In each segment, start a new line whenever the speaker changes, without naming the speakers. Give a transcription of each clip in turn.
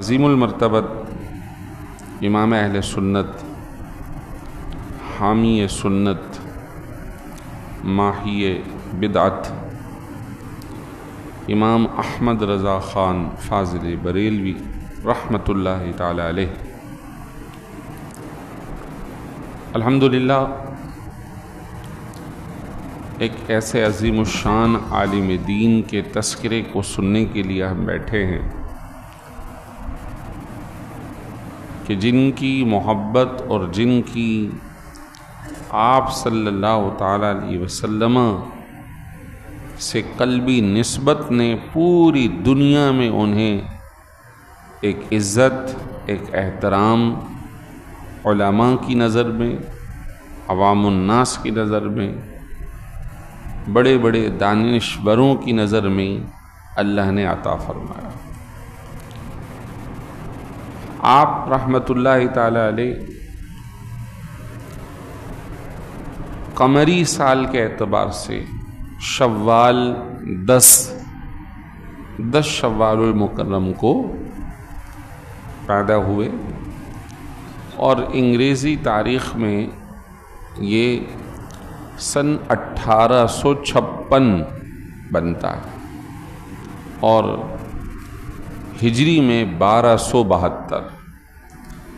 عظیم المرتبت امام اہل سنت، حامی سنت، ماحی بدعت، امام احمد رضا خان فاضل بریلوی رحمۃ اللہ تعالی علیہ، الحمدللہ ایک ایسے عظیم الشان عالم دین کے تذکرے کو سننے کے لیے ہم بیٹھے ہیں کہ جن کی محبت اور جن کی آپ صلی اللہ تعالیٰ علیہ وسلم سے قلبی نسبت نے پوری دنیا میں انہیں ایک عزت، ایک احترام، علماء کی نظر میں، عوام الناس کی نظر میں، بڑے بڑے دانشوروں کی نظر میں اللہ نے عطا فرمایا۔ آپ رحمۃ اللہ تعالی علیہ قمری سال کے اعتبار سے شوال 10 شوال المکرم کو پیدا ہوئے اور انگریزی تاریخ میں یہ سن 1856 بنتا ہے اور ہجری میں 1272،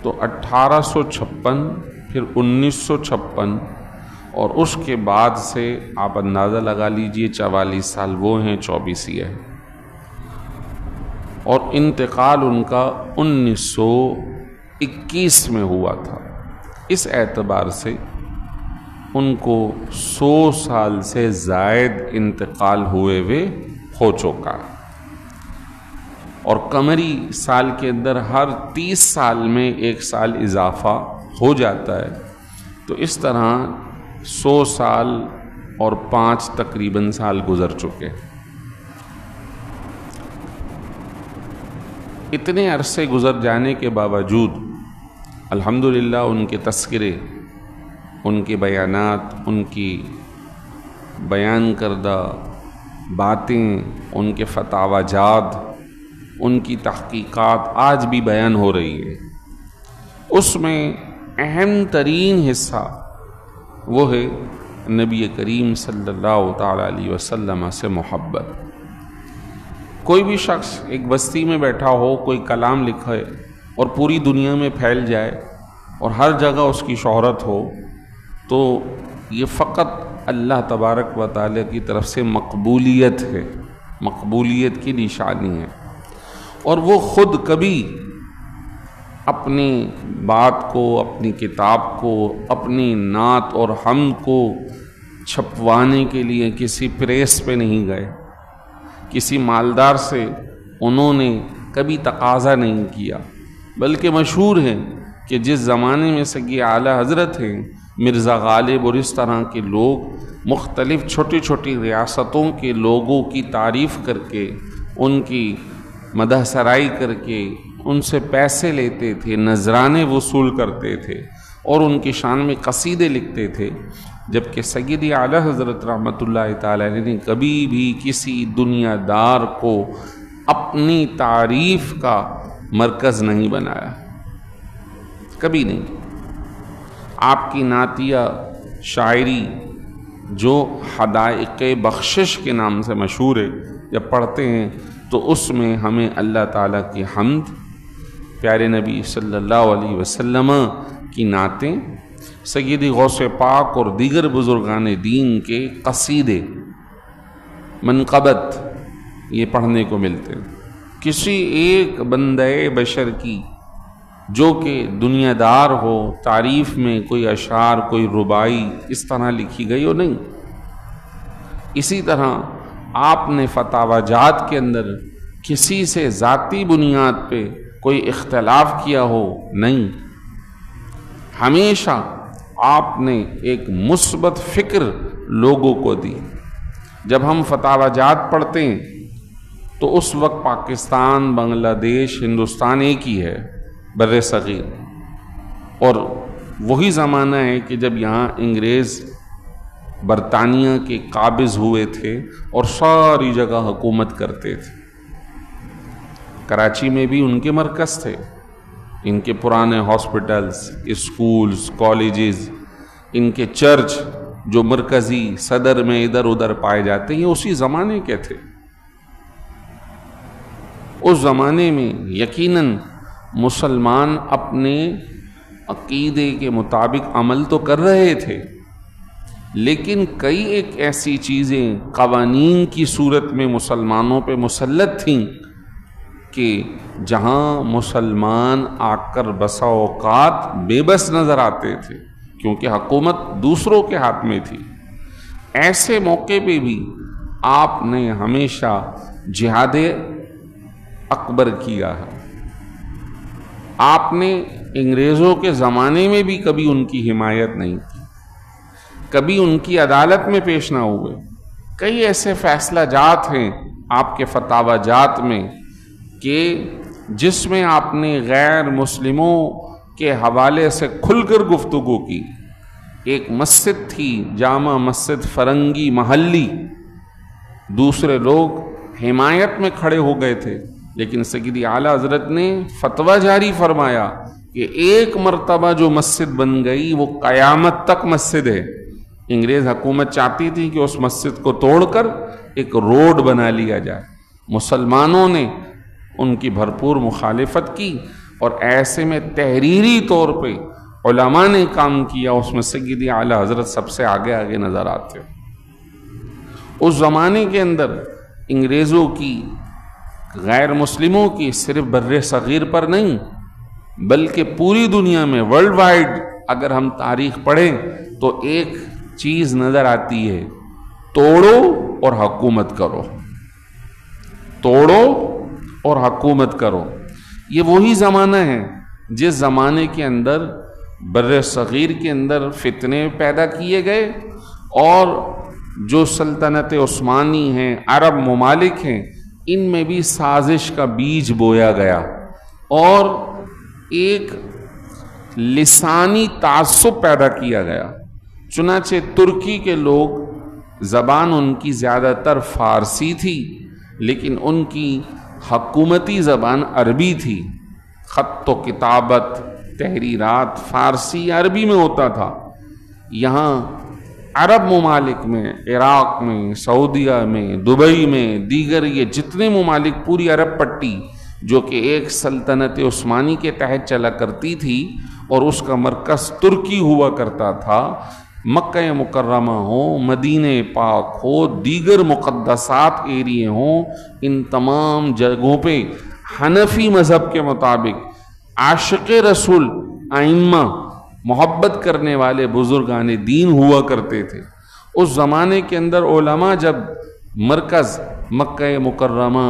تو 1856 پھر 1956 اور اس کے بعد سے آپ اندازہ لگا لیجئے 44 سال وہ ہیں، 24 یہ ہے، اور انتقال ان کا 1921 میں ہوا تھا۔ اس اعتبار سے ان کو 100 سال سے زائد انتقال ہوئے ہو چکا ہے، اور قمری سال کے اندر ہر 30 سال میں 1 سال اضافہ ہو جاتا ہے، تو اس طرح 100 سال اور 5 تقریباً سال گزر چکے۔ اتنے عرصے گزر جانے کے باوجود الحمدللہ ان کے تذکرے، ان کے بیانات، ان کی بیان کردہ باتیں، ان کے فتاوی جات، ان کی تحقیقات آج بھی بیان ہو رہی ہے۔ اس میں اہم ترین حصہ وہ ہے نبی کریم صلی اللہ تعالی علیہ وسلم سے محبت۔ کوئی بھی شخص ایک بستی میں بیٹھا ہو، کوئی کلام لکھے اور پوری دنیا میں پھیل جائے اور ہر جگہ اس کی شہرت ہو، تو یہ فقط اللہ تبارک و تعالی کی طرف سے مقبولیت ہے، مقبولیت کی نشانی ہے، اور وہ خود کبھی اپنی بات کو، اپنی کتاب کو، اپنی نعت اور حمد کو چھپوانے کے لیے کسی پریس پہ نہیں گئے، کسی مالدار سے انہوں نے کبھی تقاضا نہیں کیا، بلکہ مشہور ہے کہ جس زمانے میں سگی اعلیٰ حضرت ہیں مرزا غالب اور اس طرح کے لوگ مختلف چھوٹی چھوٹی ریاستوں کے لوگوں کی تعریف کر کے، ان کی مدح سرائی کر کے ان سے پیسے لیتے تھے، نذرانے وصول کرتے تھے اور ان کی شان میں قصیدے لکھتے تھے، جبکہ سیدی اعلیٰ حضرت رحمۃ اللہ تعالی علیہ نے کبھی بھی کسی دنیا دار کو اپنی تعریف کا مرکز نہیں بنایا، کبھی نہیں۔ آپ کی نعتیہ شاعری جو حدائق بخشش کے نام سے مشہور ہے، جب پڑھتے ہیں تو اس میں ہمیں اللہ تعالیٰ کی حمد، پیارے نبی صلی اللہ علیہ وسلم کی نعتیں، سیدی غوث پاک اور دیگر بزرگان دین کے قصیدے، منقبت، یہ پڑھنے کو ملتے ہیں۔ کسی ایک بندہ بشر کی جو کہ دنیا دار ہو، تعریف میں کوئی اشعار، کوئی ربائی اس طرح لکھی گئی ہو، نہیں۔ اسی طرح آپ نے فتاوی جات کے اندر کسی سے ذاتی بنیاد پہ کوئی اختلاف کیا ہو، نہیں۔ ہمیشہ آپ نے ایک مثبت فکر لوگوں کو دی۔ جب ہم فتاوی جات پڑھتے ہیں تو اس وقت پاکستان، بنگلہ دیش، ہندوستان ایک ہی ہے، بر صغیر، اور وہی زمانہ ہے کہ جب یہاں انگریز برطانیہ کے قابض ہوئے تھے اور ساری جگہ حکومت کرتے تھے۔ کراچی میں بھی ان کے مرکز تھے، ان کے پرانے ہاسپٹلز، اسکولز، کالجز، ان کے چرچ جو مرکزی صدر میں ادھر ادھر پائے جاتے ہیں، یہ اسی زمانے کے تھے۔ اس زمانے میں یقیناً مسلمان اپنے عقیدے کے مطابق عمل تو کر رہے تھے، لیکن کئی ایک ایسی چیزیں قوانین کی صورت میں مسلمانوں پہ مسلط تھیں کہ جہاں مسلمان آ کر بسا اوقات بے بس نظر آتے تھے، کیونکہ حکومت دوسروں کے ہاتھ میں تھی۔ ایسے موقع پہ بھی آپ نے ہمیشہ جہاد اکبر کیا ہے۔ آپ نے انگریزوں کے زمانے میں بھی کبھی ان کی حمایت نہیں کی، کبھی ان کی عدالت میں پیش نہ ہوئے۔ کئی ایسے فیصلہ جات ہیں آپ کے فتاوی جات میں کہ جس میں آپ نے غیر مسلموں کے حوالے سے کھل کر گفتگو کی۔ ایک مسجد تھی، جامع مسجد فرنگی محلی، دوسرے لوگ حمایت میں کھڑے ہو گئے تھے، لیکن سیدی اعلیٰ حضرت نے فتویٰ جاری فرمایا کہ ایک مرتبہ جو مسجد بن گئی وہ قیامت تک مسجد ہے۔ انگریز حکومت چاہتی تھی کہ اس مسجد کو توڑ کر ایک روڈ بنا لیا جائے، مسلمانوں نے ان کی بھرپور مخالفت کی، اور ایسے میں تحریری طور پہ علماء نے کام کیا، اس میں سیدی اعلیٰ حضرت سب سے آگے آگے نظر آتے۔ اس زمانے کے اندر انگریزوں کی، غیر مسلموں کی، صرف بر صغیر پر نہیں بلکہ پوری دنیا میں ورلڈ وائڈ اگر ہم تاریخ پڑھیں تو ایک چیز نظر آتی ہے، توڑو اور حکومت کرو، توڑو اور حکومت کرو۔ یہ وہی زمانہ ہے جس زمانے کے اندر بر صغیر کے اندر فتنے پیدا کیے گئے، اور جو سلطنت عثمانی ہیں، عرب ممالک ہیں، ان میں بھی سازش کا بیج بویا گیا، اور ایک لسانی تعصب پیدا کیا گیا۔ چنانچہ ترکی کے لوگ، زبان ان کی زیادہ تر فارسی تھی، لیکن ان کی حکومتی زبان عربی تھی۔ خط و کتابت، تحریرات فارسی عربی میں ہوتا تھا۔ یہاں عرب ممالک میں، عراق میں، سعودیہ میں، دبئی میں، دیگر یہ جتنے ممالک، پوری عرب پٹی جو کہ ایک سلطنت عثمانی کے تحت چلا کرتی تھی اور اس کا مرکز ترکی ہوا کرتا تھا، مکہ مکرمہ ہو، مدینہ پاک ہو، دیگر مقدسات ایریے ہوں، ان تمام جگہوں پہ حنفی مذہب کے مطابق عاشق رسول، ائمہ، محبت کرنے والے بزرگان دین ہوا کرتے تھے۔ اس زمانے کے اندر علماء جب مرکز مکہ مکرمہ،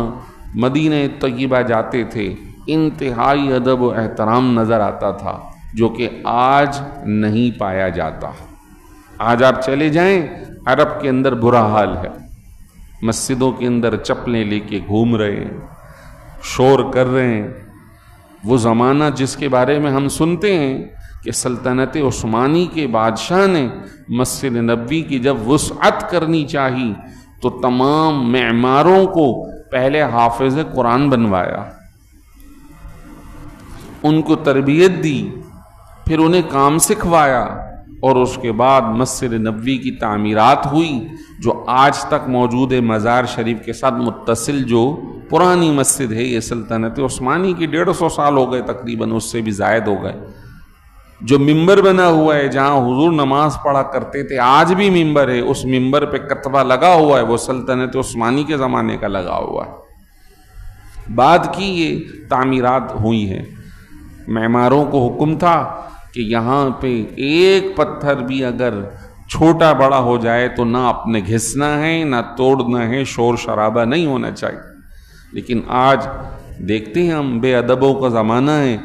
مدینہ طیبہ جاتے تھے، انتہائی ادب و احترام نظر آتا تھا، جو کہ آج نہیں پایا جاتا۔ آج آپ چلے جائیں، عرب کے اندر برا حال ہے، مسجدوں کے اندر چپلیں لے کے گھوم رہے ہیں، شور کر رہے ہیں۔ وہ زمانہ جس کے بارے میں ہم سنتے ہیں کہ سلطنت عثمانی کے بادشاہ نے مسجد نبوی کی جب وسعت کرنی چاہی تو تمام معماروں کو پہلے حافظ قرآن بنوایا، ان کو تربیت دی، پھر انہیں کام سکھوایا، اور اس کے بعد مسجد نبوی کی تعمیرات ہوئی، جو آج تک موجود ہے، مزار شریف کے ساتھ متصل جو پرانی مسجد ہے۔ یہ سلطنت عثمانی کی 150 سال ہو گئے تقریباً، اس سے بھی زائد ہو گئے۔ جو ممبر بنا ہوا ہے جہاں حضور نماز پڑھا کرتے تھے، آج بھی ممبر ہے، اس ممبر پہ کتبہ لگا ہوا ہے، وہ سلطنت عثمانی کے زمانے کا لگا ہوا ہے۔ بعد کی یہ تعمیرات ہوئی ہیں۔ معماروں کو حکم تھا کہ یہاں پہ ایک پتھر بھی اگر چھوٹا بڑا ہو جائے تو نہ اپنے گھسنا ہے، نہ توڑنا ہے، شور شرابہ نہیں ہونا چاہیے۔ لیکن آج دیکھتے ہیں ہم، بے ادبوں کا زمانہ ہے،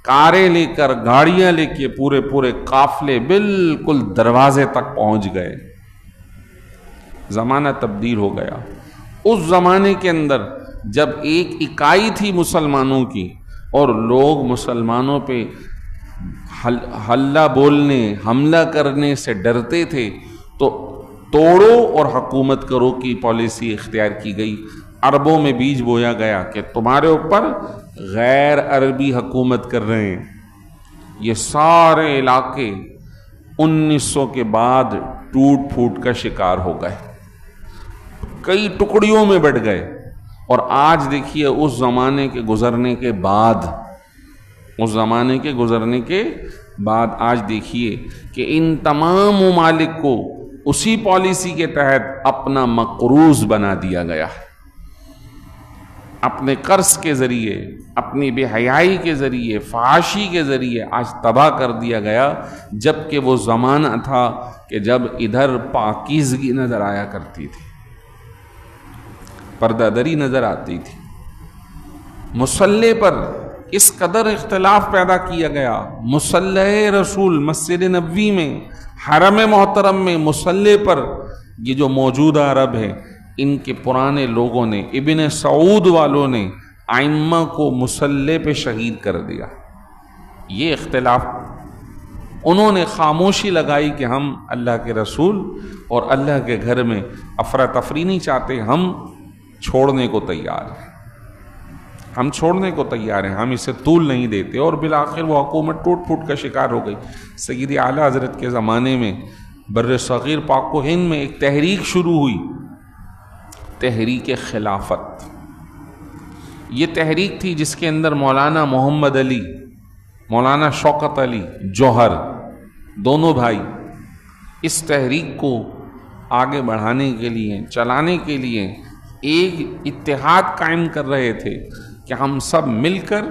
کاریں لے کر، گاڑیاں لے کے پورے قافلے بالکل دروازے تک پہنچ گئے۔ زمانہ تبدیل ہو گیا۔ اس زمانے کے اندر جب ایک اکائی تھی مسلمانوں کی، اور لوگ مسلمانوں پہ حلہ بولنے، حملہ کرنے سے ڈرتے تھے، تو توڑو اور حکومت کرو کی پالیسی اختیار کی گئی۔ عربوں میں بیج بویا گیا کہ تمہارے اوپر غیر عربی حکومت کر رہے ہیں. یہ سارے علاقے 1900 کے بعد ٹوٹ پھوٹ کا شکار ہو گئے, کئی ٹکڑیوں میں بٹ گئے. اور آج دیکھیے اس زمانے کے گزرنے کے بعد آج دیکھیے کہ ان تمام ممالک کو اسی پالیسی کے تحت اپنا مقروض بنا دیا گیا, اپنے قرض کے ذریعے, اپنی بے حیائی کے ذریعے, فحاشی کے ذریعے آج تباہ کر دیا گیا. جبکہ وہ زمانہ تھا کہ جب ادھر پاکیزگی نظر آیا کرتی تھی, پردہ دری نظر آتی تھی. مصلی پر اس قدر اختلاف پیدا کیا گیا. مصلی رسول مسجد نبوی میں, حرم محترم میں مصلی پر, یہ جو موجودہ عرب ہے ان کے پرانے لوگوں نے, ابن سعود والوں نے ائمہ کو مصلی پہ شہید کر دیا. یہ اختلاف انہوں نے خاموشی لگائی کہ ہم اللہ کے رسول اور اللہ کے گھر میں افراتفری نہیں چاہتے, ہم چھوڑنے کو تیار ہیں, ہم اسے طول نہیں دیتے. اور بالآخر وہ حکومت ٹوٹ پھوٹ کا شکار ہو گئی. سید اعلیٰ حضرت کے زمانے میں بر صغیر پاک و ہند میں ایک تحریک شروع ہوئی, تحریک خلافت. یہ تحریک تھی جس کے اندر مولانا محمد علی, مولانا شوکت علی جوہر, دونوں بھائی اس تحریک کو آگے بڑھانے کے لیے, چلانے کے لیے ایک اتحاد قائم کر رہے تھے کہ ہم سب مل کر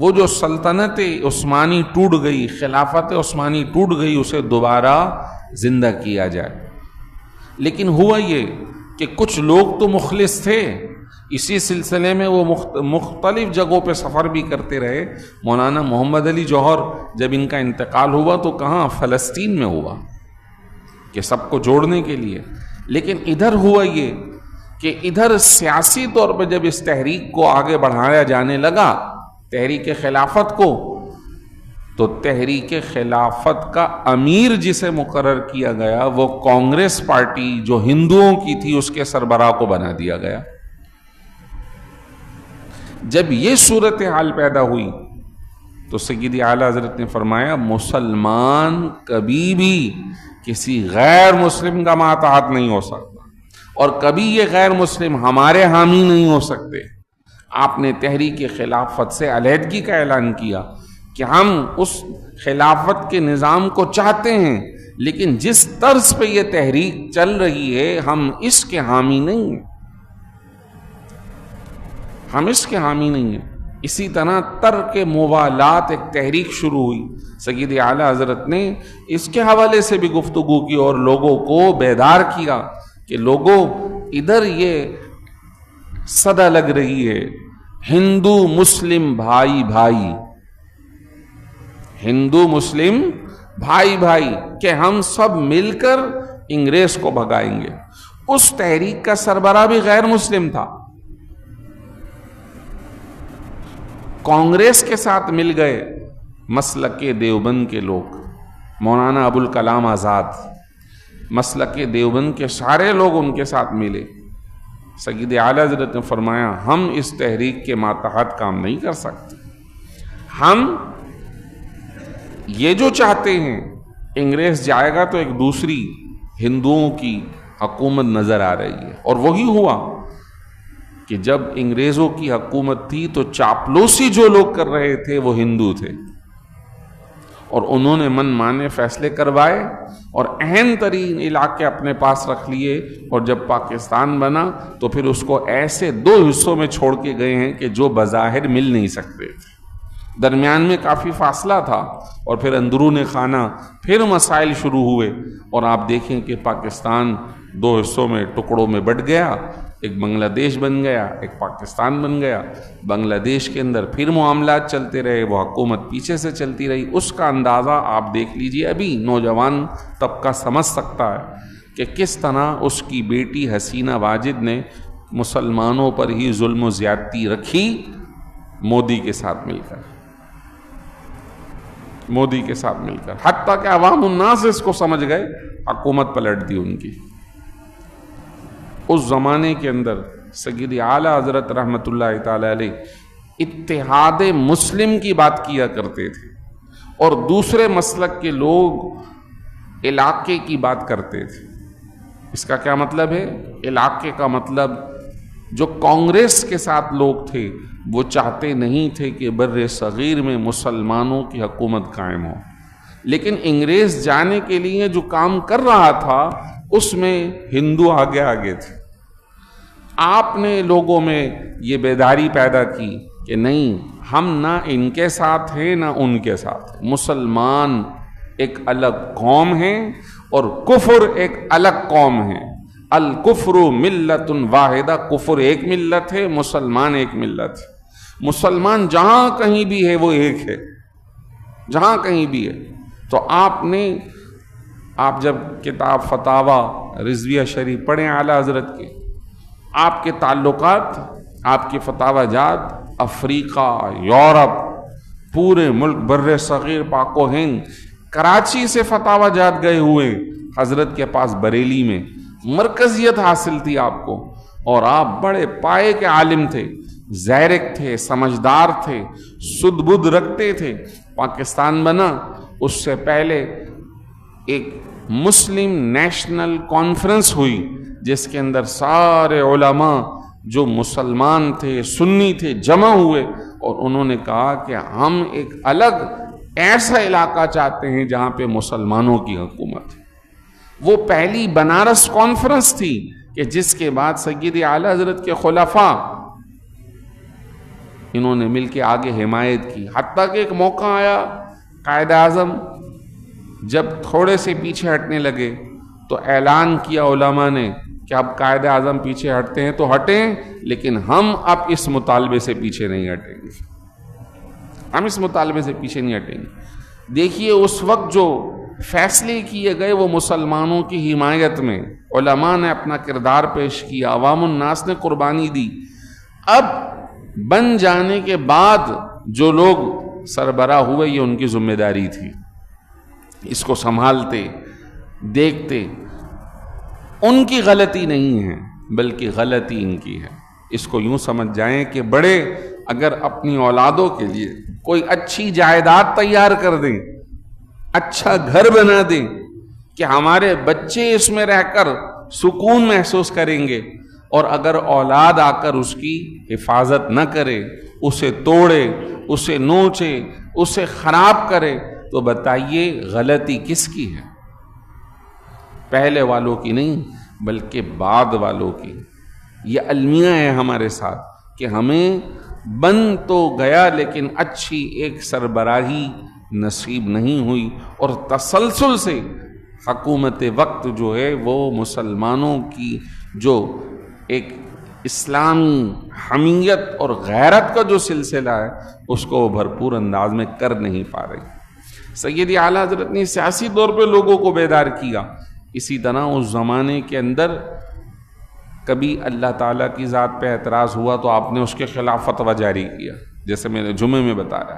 وہ جو سلطنت عثمانی ٹوٹ گئی, خلافت عثمانی ٹوٹ گئی, اسے دوبارہ زندہ کیا جائے. لیکن ہوا یہ کہ کچھ لوگ تو مخلص تھے, اسی سلسلے میں وہ مختلف جگہوں پہ سفر بھی کرتے رہے. مولانا محمد علی جوہر جب ان کا انتقال ہوا تو کہاں, فلسطین میں ہوا, کہ سب کو جوڑنے کے لیے. لیکن ادھر ہوا یہ کہ ادھر سیاسی طور پہ جب اس تحریک کو آگے بڑھایا جانے لگا, تحریک خلافت کو, تو تحریک خلافت کا امیر جسے مقرر کیا گیا وہ کانگریس پارٹی جو ہندوؤں کی تھی اس کے سربراہ کو بنا دیا گیا. جب یہ صورتحال پیدا ہوئی تو سید اعلیٰ حضرت نے فرمایا مسلمان کبھی بھی کسی غیر مسلم کا ماتحت نہیں ہو سکتا, اور کبھی یہ غیر مسلم ہمارے حامی نہیں ہو سکتے. آپ نے تحریک خلافت سے علیحدگی کا اعلان کیا کہ ہم اس خلافت کے نظام کو چاہتے ہیں, لیکن جس طرز پہ یہ تحریک چل رہی ہے ہم اس کے حامی نہیں ہیں, اسی طرح ترک موالات ایک تحریک شروع ہوئی. سید اعلیٰ حضرت نے اس کے حوالے سے بھی گفتگو کی اور لوگوں کو بیدار کیا کہ لوگوں ادھر یہ صدا لگ رہی ہے ہندو مسلم بھائی بھائی, ہندو مسلم بھائی بھائی, کہ ہم سب مل کر انگریز کو بھگائیں گے. اس تحریک کا سربراہ بھی غیر مسلم تھا. کانگریس کے ساتھ مل گئے مسلک دیوبند کے لوگ, مولانا ابوالکلام آزاد, مسلک دیوبند کے سارے لوگ ان کے ساتھ ملے. سید اعلیٰ حضرت نے فرمایا ہم اس تحریک کے ماتحت کام نہیں کر سکتے, ہم یہ جو چاہتے ہیں انگریز جائے گا تو ایک دوسری ہندوؤں کی حکومت نظر آ رہی ہے. اور وہی ہوا کہ جب انگریزوں کی حکومت تھی تو چاپلوسی جو لوگ کر رہے تھے وہ ہندو تھے, اور انہوں نے من مانے فیصلے کروائے اور اہم ترین علاقے اپنے پاس رکھ لیے. اور جب پاکستان بنا تو پھر اس کو ایسے 2 حصوں میں چھوڑ کے گئے ہیں کہ جو بظاہر مل نہیں سکتے, درمیان میں کافی فاصلہ تھا. اور پھر اندرون خانہ پھر مسائل شروع ہوئے, اور آپ دیکھیں کہ پاکستان 2 حصوں میں, ٹکڑوں میں بٹ گیا. ایک بنگلہ دیش بن گیا, ایک پاکستان بن گیا. بنگلہ دیش کے اندر پھر معاملات چلتے رہے, وہ حکومت پیچھے سے چلتی رہی. اس کا اندازہ آپ دیکھ لیجئے, ابھی نوجوان طبقہ سمجھ سکتا ہے کہ کس طرح اس کی بیٹی حسینہ واجد نے مسلمانوں پر ہی ظلم و زیادتی رکھی مودی کے ساتھ مل کر, حتیٰ کہ عوام الناس اس کو سمجھ گئے, حکومت پلٹ دی ان کی. اس زمانے کے اندر سید اعلیٰ حضرت رحمۃ اللہ تعالی علیہ اتحاد مسلم کی بات کیا کرتے تھے، اور دوسرے مسلک کے لوگ علاقے کی بات کرتے تھے۔ اس کا کیا مطلب ہے؟ علاقے کا مطلب جو کانگریس کے ساتھ لوگ تھے وہ چاہتے نہیں تھے کہ بر صغیر میں مسلمانوں کی حکومت قائم ہو، لیکن انگریز جانے کے لیے جو کام کر رہا تھا اس میں ہندو آگے آگے تھے۔ آپ نے لوگوں میں یہ بیداری پیدا کی کہ نہیں، ہم نہ ان کے ساتھ ہیں نہ ان کے ساتھ، مسلمان ایک الگ قوم ہیں اور کفر ایک الگ قوم ہے۔ الکفر ملت واحدہ، کفر ایک ملت ہے، مسلمان ایک ملت ہے۔ مسلمان جہاں کہیں بھی ہے وہ ایک ہے، جہاں کہیں بھی ہے۔ تو آپ جب کتاب فتاوی رضویہ شریف پڑھیں اعلیٰ حضرت کے، آپ کے تعلقات، آپ کے فتاوی جات افریقہ، یورپ، پورے ملک بر صغیر، پاک و ہند، کراچی سے فتاوی جات گئے ہوئے حضرت کے پاس بریلی میں، مرکزیت حاصل تھی آپ کو، اور آپ بڑے پائے کے عالم تھے، زیرک تھے، سمجھدار تھے، سد بدھ رکھتے تھے۔ پاکستان بنا اس سے پہلے ایک مسلم نیشنل کانفرنس ہوئی جس کے اندر سارے علماء جو مسلمان تھے، سنی تھے، جمع ہوئے، اور انہوں نے کہا کہ ہم ایک الگ ایسا علاقہ چاہتے ہیں جہاں پہ مسلمانوں کی حکومت ہے۔ وہ پہلی بنارس کانفرنس تھی کہ جس کے بعد سید اعلیٰ حضرت کے خلفاء انہوں نے مل کے آگے حمایت کی، حتیٰ کہ ایک موقع آیا قائد اعظم جب تھوڑے سے پیچھے ہٹنے لگے تو اعلان کیا علماء نے کہ اب قائد اعظم پیچھے ہٹتے ہیں تو ہٹیں، لیکن ہم اب اس مطالبے سے پیچھے نہیں ہٹیں گے، ہم اس مطالبے سے پیچھے نہیں ہٹیں گے۔ دیکھیے اس وقت جو فیصلے کیے گئے وہ مسلمانوں کی حمایت میں، علماء نے اپنا کردار پیش کیا، عوام الناس نے قربانی دی۔ اب بن جانے کے بعد جو لوگ سربراہ ہوئے یہ ان کی ذمہ داری تھی، اس کو سنبھالتے، دیکھتے۔ ان کی غلطی نہیں ہے بلکہ غلطی ان کی ہے۔ اس کو یوں سمجھ جائیں کہ بڑے اگر اپنی اولادوں کے لیے کوئی اچھی جائیداد تیار کر دیں، اچھا گھر بنا دیں کہ ہمارے بچے اس میں رہ کر سکون محسوس کریں گے، اور اگر اولاد آ کر اس کی حفاظت نہ کرے، اسے توڑے، اسے نوچے، اسے خراب کرے، تو بتائیے غلطی کس کی ہے؟ پہلے والوں کی نہیں بلکہ بعد والوں کی۔ یہ المیہ ہے ہمارے ساتھ کہ ہمیں بن تو گیا لیکن اچھی ایک سربراہی نصیب نہیں ہوئی، اور تسلسل سے حکومت وقت جو ہے وہ مسلمانوں کی جو ایک اسلامی حمیت اور غیرت کا جو سلسلہ ہے اس کو بھرپور انداز میں کر نہیں پا رہی۔ سید اعلیٰ حضرت نے سیاسی طور پہ لوگوں کو بیدار کیا، اسی طرح اس زمانے کے اندر کبھی اللہ تعالیٰ کی ذات پہ اعتراض ہوا تو آپ نے اس کے خلاف فتویٰ جاری کیا، جیسے میں نے جمعے میں بتایا۔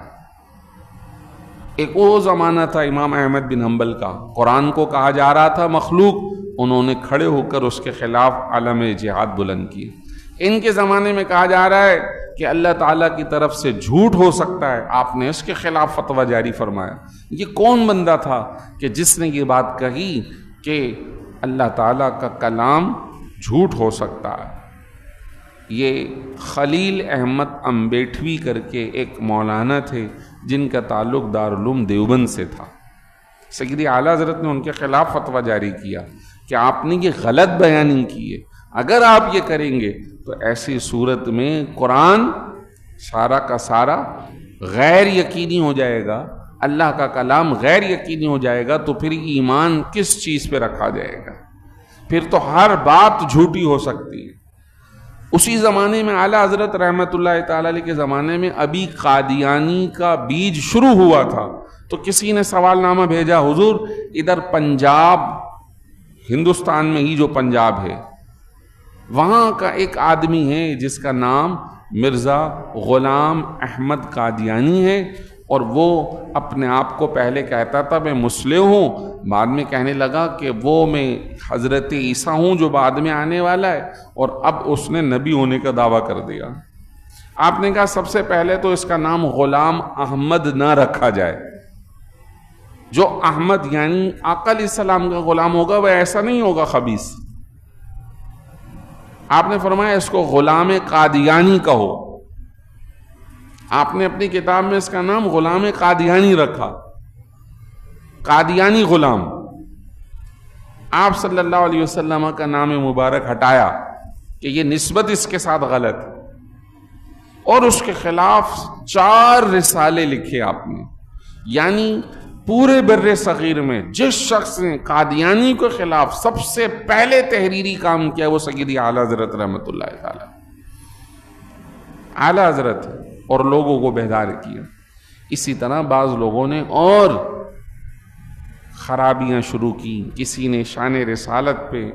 ایک وہ زمانہ تھا امام احمد بن حنبل کا، قرآن کو کہا جا رہا تھا مخلوق، انہوں نے کھڑے ہو کر اس کے خلاف علم جہاد بلند کی۔ ان کے زمانے میں کہا جا رہا ہے کہ اللہ تعالیٰ کی طرف سے جھوٹ ہو سکتا ہے، آپ نے اس کے خلاف فتویٰ جاری فرمایا۔ یہ کون بندہ تھا کہ جس نے یہ بات کہی کہ اللہ تعالیٰ کا کلام جھوٹ ہو سکتا ہے؟ یہ خلیل احمد امبیٹوی کر کے ایک مولانا تھے جن کا تعلق دارالعلوم دیوبند سے تھا۔ سید اعلیٰ حضرت نے ان کے خلاف فتویٰ جاری کیا کہ آپ نے یہ غلط بیانی کی ہے، اگر آپ یہ کریں گے تو ایسی صورت میں قرآن سارا کا سارا غیر یقینی ہو جائے گا، اللہ کا کلام غیر یقینی ہو جائے گا، تو پھر ایمان کس چیز پہ رکھا جائے گا؟ پھر تو ہر بات جھوٹی ہو سکتی ہے۔ اسی زمانے میں اعلیٰ حضرت رحمت اللہ تعالی علیہ کے زمانے میں ابھی قادیانی کا بیج شروع ہوا تھا، تو کسی نے سوال نامہ بھیجا، حضور ادھر پنجاب، ہندوستان میں ہی جو پنجاب ہے، وہاں کا ایک آدمی ہے جس کا نام مرزا غلام احمد قادیانی ہے، اور وہ اپنے آپ کو پہلے کہتا تھا میں مسلم ہوں، بعد میں کہنے لگا کہ وہ میں حضرت عیسیٰ ہوں جو بعد میں آنے والا ہے، اور اب اس نے نبی ہونے کا دعویٰ کر دیا۔ آپ نے کہا سب سے پہلے تو اس کا نام غلام احمد نہ رکھا جائے۔ جو احمد یعنی آقا علیہ السلام کا غلام ہوگا وہ ایسا نہیں ہوگا خبیث۔ آپ نے فرمایا اس کو غلام قادیانی کہو۔ آپ نے اپنی کتاب میں اس کا نام غلام قادیانی رکھا، قادیانی غلام۔ آپ صلی اللہ علیہ وسلم کا نام مبارک ہٹایا کہ یہ نسبت اس کے ساتھ غلط ہے، اور اس کے خلاف 4 رسالے لکھے آپ نے۔ یعنی پورے بر صغیر میں جس شخص نے قادیانی کے خلاف سب سے پہلے تحریری کام کیا وہ سیدی اعلیٰ حضرت رحمۃ اللہ تعالی اعلیٰ حضرت، اور لوگوں کو بیدار کیا۔ اسی طرح بعض لوگوں نے اور خرابیاں شروع کی، کسی نے شان رسالت پہ،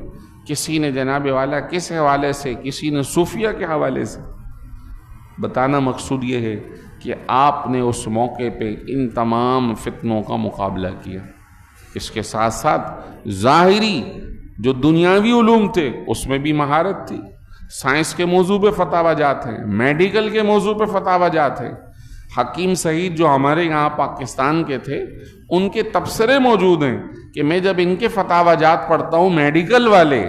کسی نے جناب والا کس حوالے سے، کسی نے صوفیہ کے حوالے سے۔ بتانا مقصود یہ ہے کہ آپ نے اس موقع پہ ان تمام فتنوں کا مقابلہ کیا۔ اس کے ساتھ ساتھ ظاہری جو دنیاوی علوم تھے اس میں بھی مہارت تھی، سائنس کے موضوع پہ فتاوی جات ہیں، میڈیکل کے موضوع پہ فتاوی جات ہیں۔ حکیم سعید جو ہمارے یہاں پاکستان کے تھے ان کے تبصرے موجود ہیں کہ میں جب ان کے فتاوی جات پڑھتا ہوں میڈیکل والے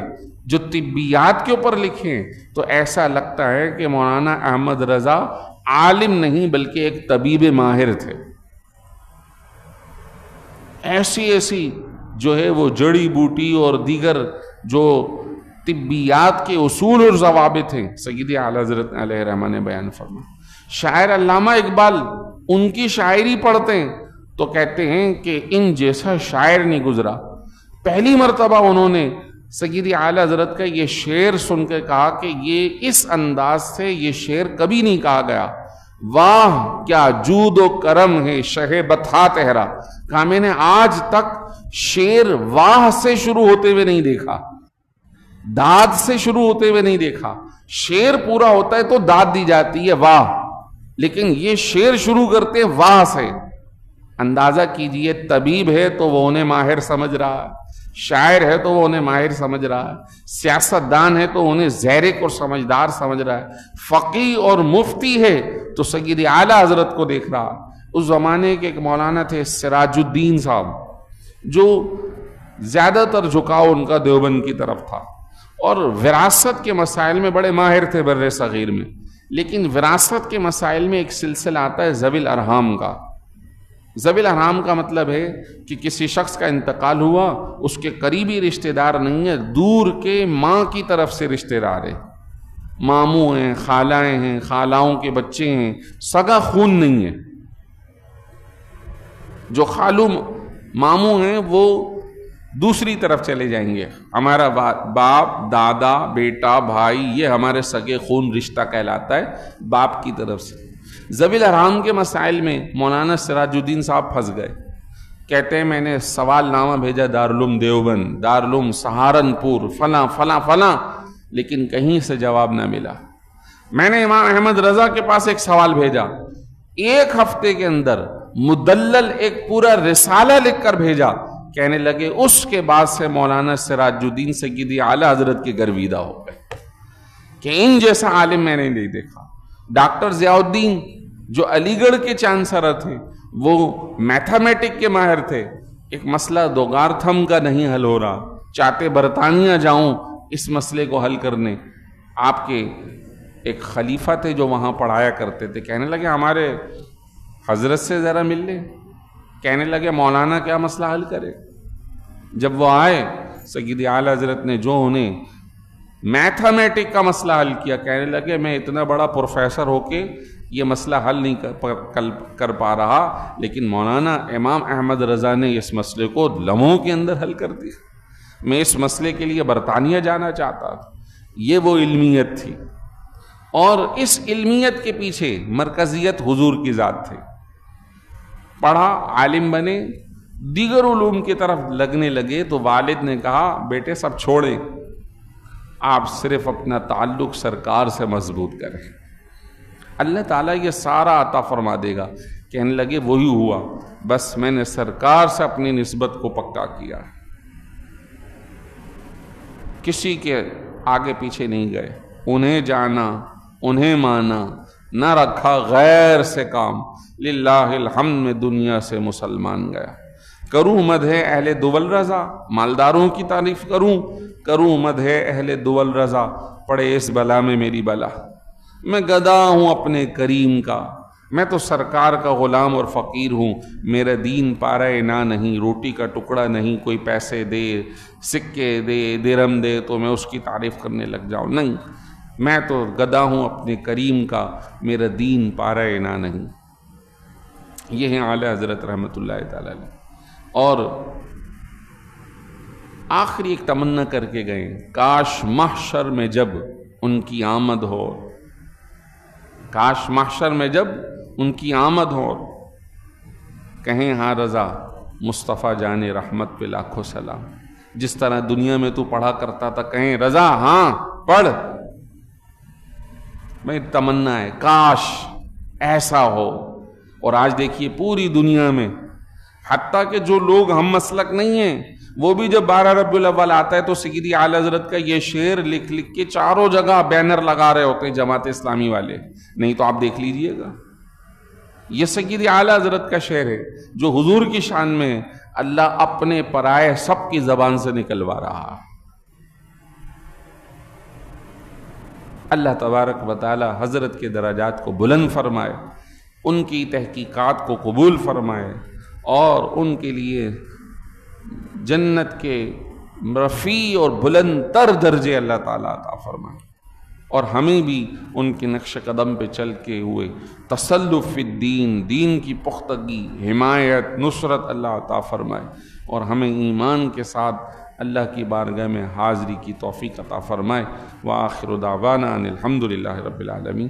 جو طبیات کے اوپر لکھیں تو ایسا لگتا ہے کہ مولانا احمد رضا عالم نہیں بلکہ ایک طبیب ماہر تھے۔ ایسی جو ہے وہ جڑی بوٹی اور دیگر جو طبیات کے اصول اور ضوابط ہیں سیدی اعلیٰ حضرت علیہ رحمٰن نے بیان فرما۔ شاعر علامہ اقبال ان کی شاعری پڑھتے ہیں تو کہتے ہیں کہ ان جیسا شاعر نہیں گزرا۔ پہلی مرتبہ انہوں نے سیدی اعلیٰ حضرت کا یہ شعر سن کے کہا کہ یہ اس انداز سے یہ شعر کبھی نہیں کہا گیا۔ واہ کیا جود و کرم ہے شہ بطحا تہرا۔ کہا میں نے آج تک شعر واہ سے شروع ہوتے ہوئے نہیں دیکھا، داد سے شروع ہوتے ہوئے نہیں دیکھا۔ شعر پورا ہوتا ہے تو داد دی جاتی ہے واہ، لیکن یہ شعر شروع کرتے واہ سے۔ اندازہ کیجئے طبیب ہے تو وہ انہیں ماہر سمجھ رہا ہے، شاعر ہے تو وہ انہیں ماہر سمجھ رہا ہے، سیاستدان ہے تو انہیں زیرک اور سمجھدار سمجھ رہا ہے، فقی اور مفتی ہے تو سید اعلیٰ حضرت کو دیکھ رہا۔ اس زمانے کے ایک مولانا تھے سراج الدین صاحب، جو زیادہ تر جھکاؤ ان کا دیوبند کی طرف تھا، اور وراثت کے مسائل میں بڑے ماہر تھے بر صغیر میں۔ لیکن وراثت کے مسائل میں ایک سلسلہ آتا ہے ذوی الارحام کا۔ ذوی الارحام کا مطلب ہے کہ کسی شخص کا انتقال ہوا، اس کے قریبی رشتہ دار نہیں ہے، دور کے ماں کی طرف سے رشتہ دار ہے، ماموں ہیں، خالائیں ہیں، خالاؤں کے بچے ہیں، سگا خون نہیں ہے۔ جو خالو ماموں ہیں وہ دوسری طرف چلے جائیں گے، ہمارا باپ، دادا، بیٹا، بھائی یہ ہمارے سگے خون رشتہ کہلاتا ہے باپ کی طرف سے۔ ذوی الارحام کے مسائل میں مولانا سراج الدین صاحب پھنس گئے۔ کہتے ہیں میں نے سوال نامہ بھیجا دارالعلوم دیوبند، دارالعلوم سہارنپور، فلاں فلاں فلاں، لیکن کہیں سے جواب نہ ملا۔ میں نے امام احمد رضا کے پاس ایک سوال بھیجا، ایک ہفتے کے اندر مدلل ایک پورا رسالہ لکھ کر بھیجا۔ کہنے لگے اس کے بعد سے مولانا سراج الدین سیدی اعلیٰ حضرت کے گرویدہ ہو گئے کہ ان جیسا عالم میں نے نہیں دیکھا۔ ڈاکٹر ضیاء الدین جو علی گڑھ کے چانسلر تھے وہ میتھمیٹک کے ماہر تھے۔ ایک مسئلہ دوگارتھم کا نہیں حل ہو رہا، چاہتے برطانیہ جاؤں اس مسئلے کو حل کرنے۔ آپ کے ایک خلیفہ تھے جو وہاں پڑھایا کرتے تھے، کہنے لگے ہمارے حضرت سے ذرا مل لیں۔ کہنے لگے مولانا کیا مسئلہ حل کرے۔ جب وہ آئے سیدی اعلیٰ حضرت نے جو انہیں میتھمیٹک کا مسئلہ حل کیا، کہنے لگے میں اتنا بڑا پروفیسر ہو کے یہ مسئلہ حل نہیں کر پا رہا، لیکن مولانا امام احمد رضا نے اس مسئلے کو لمحوں کے اندر حل کر دیا۔ میں اس مسئلے کے لیے برطانیہ جانا چاہتا تھا۔ یہ وہ علمیت تھی، اور اس علمیت کے پیچھے مرکزیت حضور کی ذات تھی۔ پڑھا، عالم بنے، دیگر علوم کی طرف لگنے لگے تو والد نے کہا بیٹے سب چھوڑیں، آپ صرف اپنا تعلق سرکار سے مضبوط کریں، اللہ تعالیٰ یہ سارا عطا فرما دے گا۔ کہنے لگے وہی ہوا، بس میں نے سرکار سے اپنی نسبت کو پکا کیا، کسی کے آگے پیچھے نہیں گئے، انہیں جانا انہیں مانا، نہ رکھا غیر سے کام، للہ الحمد میں دنیا سے مسلمان گیا۔ کروں مدح اہل دول رضا، مالداروں کی تعریف کروں مدح اہل دول رضا، پڑے اس بلا میں میری بلا، میں گدا ہوں اپنے کریم کا، میں تو سرکار کا غلام اور فقیر ہوں، میرا دین پارہ نہ نہیں، روٹی کا ٹکڑا نہیں، کوئی پیسے دے، سکے دے، درم دے تو میں اس کی تعریف کرنے لگ جاؤں، نہیں، میں تو گدا ہوں اپنے کریم کا، میرا دین پارہ نہ نہیں۔ یہ ہیں اعلیٰ حضرت رحمۃ اللہ تعالی علیہ۔ اور آخری ایک تمنا کر کے گئے، کاش محشر میں جب ان کی آمد ہو، کاش محشر میں جب ان کی آمد ہو، کہیں ہاں رضا مصطفیٰ جان رحمت پہ لاکھوں سلام، جس طرح دنیا میں تو پڑھا کرتا تھا، کہیں رضا ہاں پڑھ، میری تمنا ہے کاش ایسا ہو۔ اور آج دیکھیے پوری دنیا میں، حتیٰ کہ جو لوگ ہم مسلک نہیں ہیں، وہ بھی جب 12 ربیع الاول آتا ہے تو سیدی اعلیٰ حضرت کا یہ شعر لکھ لکھ کے چاروں جگہ بینر لگا رہے ہوتے ہیں جماعت اسلامی والے، نہیں تو آپ دیکھ لیجئے گا، یہ سیدی اعلیٰ حضرت کا شعر ہے جو حضور کی شان میں اللہ اپنے پرائے سب کی زبان سے نکلوا رہا۔ اللہ تبارک و تعالی حضرت کے درجات کو بلند فرمائے، ان کی تحقیقات کو قبول فرمائے، اور ان کے لیے جنت کے رفیع اور بلند تر درجے اللہ تعالیٰ عطا فرمائے، اور ہمیں بھی ان کے نقش قدم پہ چل کے ہوئے تسلف فی الدین، دین کی پختگی، حمایت، نصرت اللہ عطا فرمائے، اور ہمیں ایمان کے ساتھ اللہ کی بارگاہ میں حاضری کی توفیق عطا فرمائے۔ وآخر دعوانا ان الحمد للہ رب العالمین۔